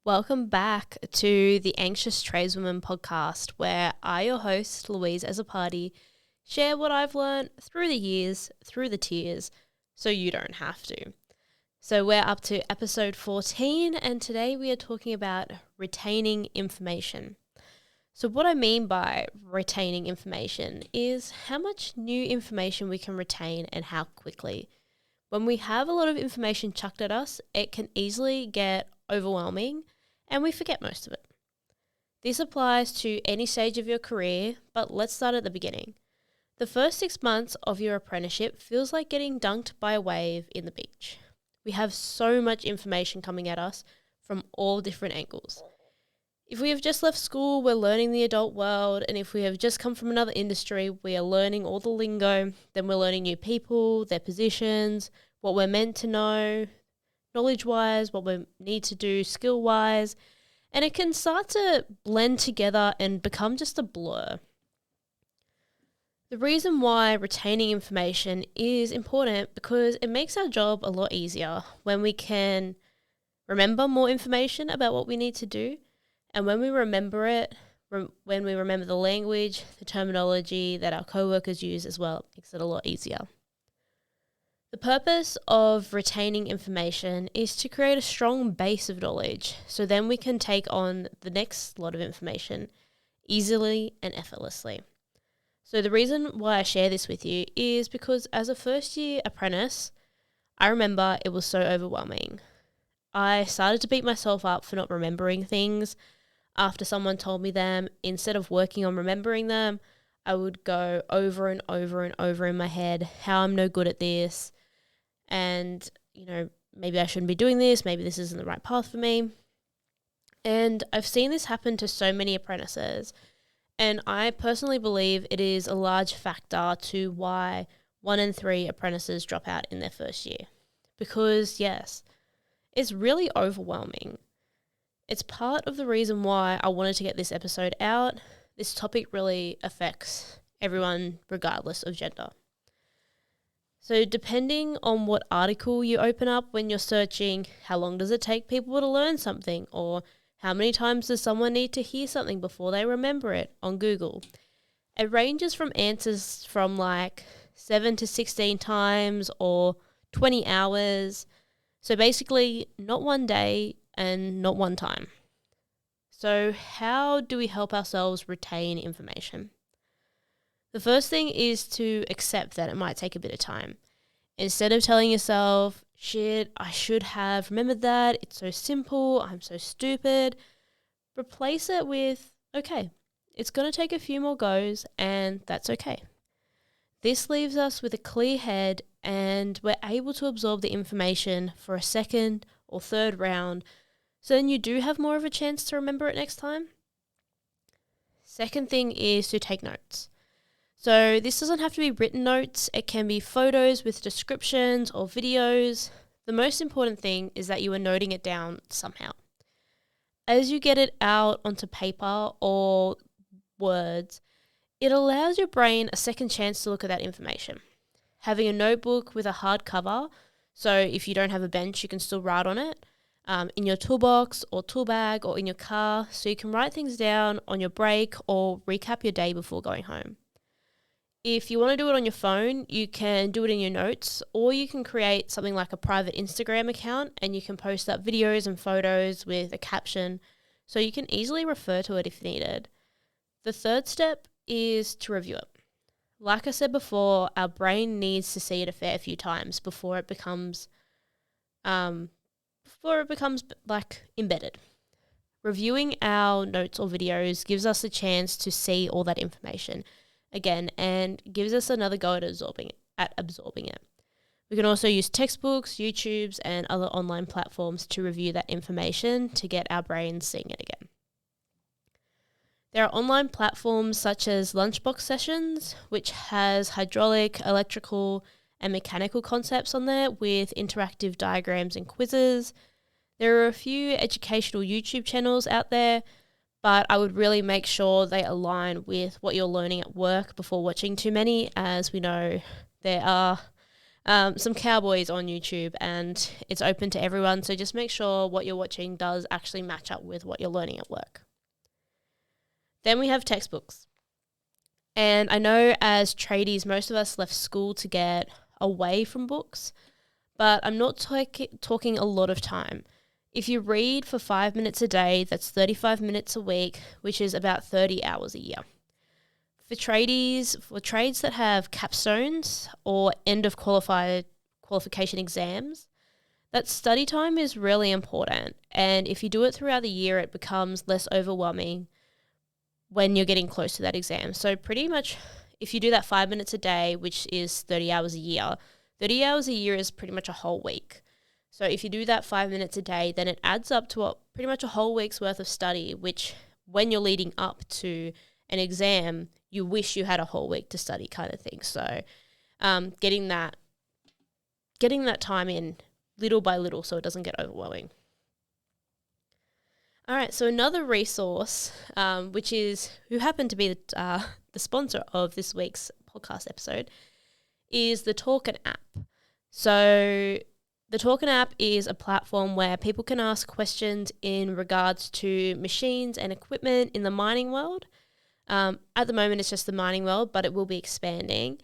Welcome back to the Anxious Tradeswoman podcast, where I, your host, Louise as a party, share what I've learned through the years, through the tears, so you don't have to. So we're up to episode 14, and today we are talking about retaining information. So what I mean by retaining information is how much new information we can retain and how quickly. When we have a lot of information chucked at us, it can easily get overwhelming and we forget most of it. This applies to any stage of your career, but let's start at the beginning. The first 6 months of your apprenticeship feels like getting dunked by a wave in the beach. We have so much information coming at us from all different angles. If we have just left school, we're learning the adult world, and if we have just come from another industry, we are learning all the lingo, then we're learning new people, their positions, what we're meant to know, knowledge-wise, what we need to do skill-wise, and it can start to blend together and become just a blur. The reason why retaining information is important because it makes our job a lot easier when we can remember more information about what we need to do, and when we remember it, when we remember the language, the terminology that our co-workers use as well, it makes it a lot easier. The purpose of retaining information is to create a strong base of knowledge, so then we can take on the next lot of information easily and effortlessly. So the reason why I share this with you is because as a first year apprentice, I remember it was so overwhelming. I started to beat myself up for not remembering things after someone told me them. Instead of working on remembering them, I would go over and over and over in my head how I'm no good at this. And, maybe I shouldn't be doing this. Maybe this isn't the right path for me. And I've seen this happen to so many apprentices. And I personally believe it is a large factor to why 1 in 3 apprentices drop out in their first year. Because, yes, it's really overwhelming. It's part of the reason why I wanted to get this episode out. This topic really affects everyone regardless of gender. So depending on what article you open up when you're searching, how long does it take people to learn something, or how many times does someone need to hear something before they remember it on Google? It ranges from answers from like 7 to 16 times or 20 hours. So basically not one day and not one time. So how do we help ourselves retain information? The first thing is to accept that it might take a bit of time. Instead of telling yourself, shit, I should have remembered that, it's so simple, I'm so stupid, replace it with, okay, it's going to take a few more goes and that's okay. This leaves us with a clear head and we're able to absorb the information for a second or third round, so then you do have more of a chance to remember it next time. Second thing is to take notes. So this doesn't have to be written notes. It can be photos with descriptions or videos. The most important thing is that you are noting it down somehow. As you get it out onto paper or words, it allows your brain a second chance to look at that information. Having a notebook with a hard cover, so if you don't have a bench, you can still write on it, in your toolbox or tool bag or in your car, so you can write things down on your break or recap your day before going home. If you want to do it on your phone, you can do it in your notes, or you can create something like a private Instagram account and you can post up videos and photos with a caption so you can easily refer to it if needed. The third step is to review it. Like I said before, our brain needs to see it a fair few times before it becomes like embedded. Reviewing our notes or videos gives us a chance to see all that information again and gives us another go at absorbing it. We can also use textbooks, YouTubes, and other online platforms to review that information to get our brains seeing it again. There are online platforms such as Lunchbox Sessions, which has hydraulic, electrical, and mechanical concepts on there with interactive diagrams and quizzes. There are a few educational YouTube channels out there, but I would really make sure they align with what you're learning at work before watching too many, as we know there are some cowboys on YouTube, and it's open to everyone. So just make sure what you're watching does actually match up with what you're learning at work. Then we have textbooks. And I know as tradies, most of us left school to get away from books, but I'm not talking a lot of time. If you read for 5 minutes a day, that's 35 minutes a week, which is about 30 hours a year. For tradies, for trades that have capstones or end of qualification exams, that study time is really important. And if you do it throughout the year, it becomes less overwhelming when you're getting close to that exam. So pretty much if you do that 5 minutes a day, which is 30 hours a year, 30 hours a year is pretty much a whole week. So if you do that 5 minutes a day, then it adds up to pretty much a whole week's worth of study, which when you're leading up to an exam, you wish you had a whole week to study kind of thing. So getting that time in little by little so it doesn't get overwhelming. All right, so another resource, who happened to be the sponsor of this week's podcast episode, is the Talkin app. So the Talkin app is a platform where people can ask questions in regards to machines and equipment in the mining world. At the moment, it's just the mining world, but it will be expanding.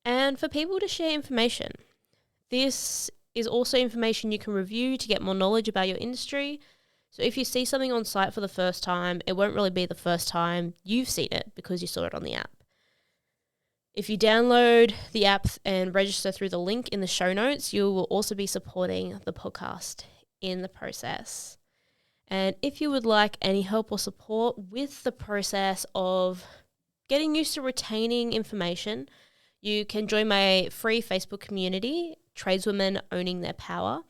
And for people to share information. This is also information you can review to get more knowledge about your industry. So if you see something on site for the first time, it won't really be the first time you've seen it because you saw it on the app. If you download the app and register through the link in the show notes, you will also be supporting the podcast in the process. And if you would like any help or support with the process of getting used to retaining information, you can join my free Facebook community, Tradeswomen Owning Their Power.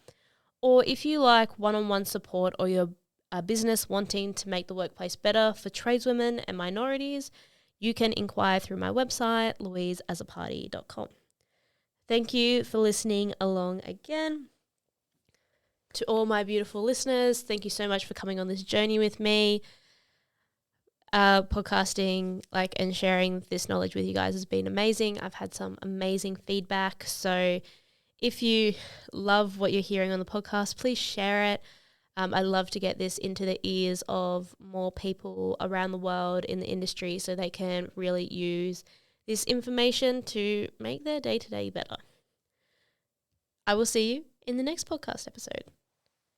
Or if you like one-on-one support or you're a business wanting to make the workplace better for tradeswomen and minorities, you can inquire through my website, louiseasaparty.com. Thank you for listening along again. To all my beautiful listeners, thank you so much for coming on this journey with me. Podcasting and sharing this knowledge with you guys has been amazing. I've had some amazing feedback. So if you love what you're hearing on the podcast, please share it. I'd love to get this into the ears of more people around the world in the industry so they can really use this information to make their day-to-day better. I will see you in the next podcast episode.